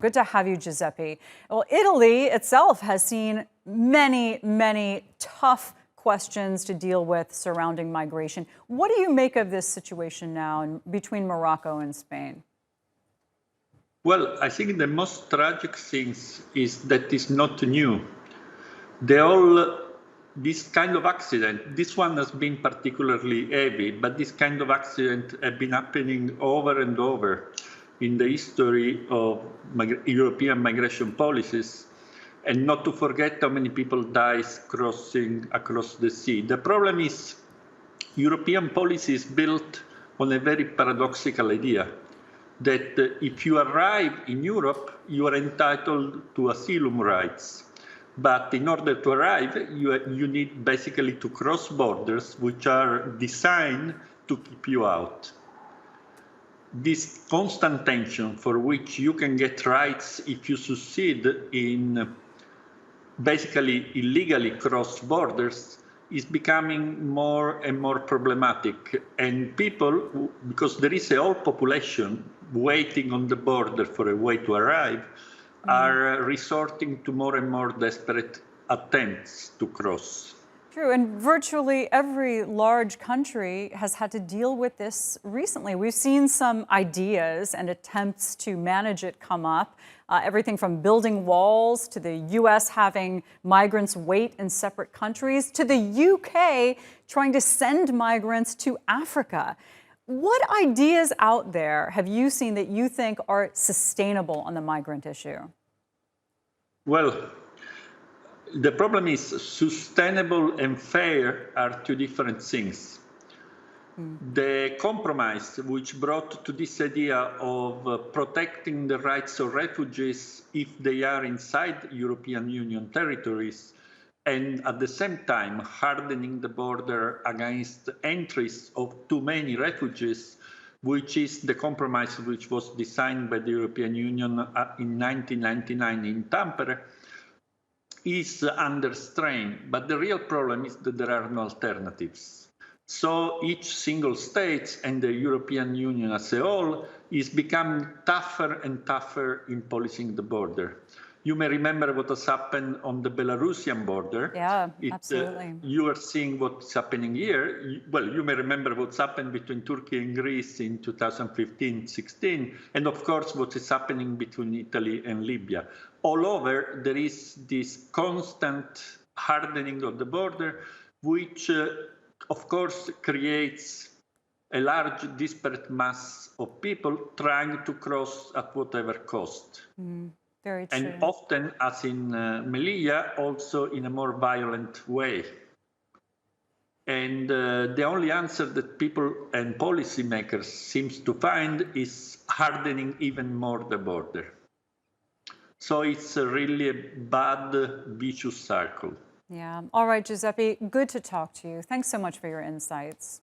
Good to have you, Giuseppe. Well, Italy itself has seen many tough questions to deal with surrounding migration. What do you make of this situation now between Morocco and Spain? Well, I think the most tragic thing is that it's not new. This kind of accident, this one has been particularly heavy, but this kind of accident have been happening over and over in the history of European migration policies, and not to forget how many people died crossing across the sea. The problem is European policy is built on a very paradoxical idea that if you arrive in Europe, you are entitled to asylum rights. But in order to arrive, you need basically to cross borders which are designed to keep you out. This constant tension for which you can get rights if you succeed in basically illegally cross borders is becoming more and more problematic. And people, because there is a whole population waiting on the border for a way to arrive, are resorting to more and more desperate attempts to cross. True, and virtually every large country has had to deal with this recently. We've seen some ideas and attempts to manage it come up. Everything from building walls to the US having migrants wait in separate countries to the UK trying to send migrants to Africa. What ideas out there have you seen that you think are sustainable on the migrant issue? Well, the problem is sustainable and fair are two different things. The compromise which brought to this idea of protecting the rights of refugees if they are inside European Union territories, and at the same time hardening the border against entries of too many refugees, which is the compromise which was designed by the European Union in 1999 in Tampere, is under strain. But the real problem is that there are no alternatives. So each single state and the European Union as a whole is becoming tougher and tougher in policing the border. You may remember what has happened on the Belarusian border. Yeah, absolutely. You are seeing what's happening here. Well, you may remember what's happened between Turkey and Greece in 2015-16, and of course what is happening between Italy and Libya. All over, there is this constant hardening of the border, which of course creates a large disparate mass of people trying to cross at whatever cost. Very true. And often, as in Melilla, also in a more violent way. And the only answer that people and policymakers seems to find is hardening even more the border. So it's really a bad, vicious circle. Yeah. All right, Giuseppe, good to talk to you. Thanks so much for your insights.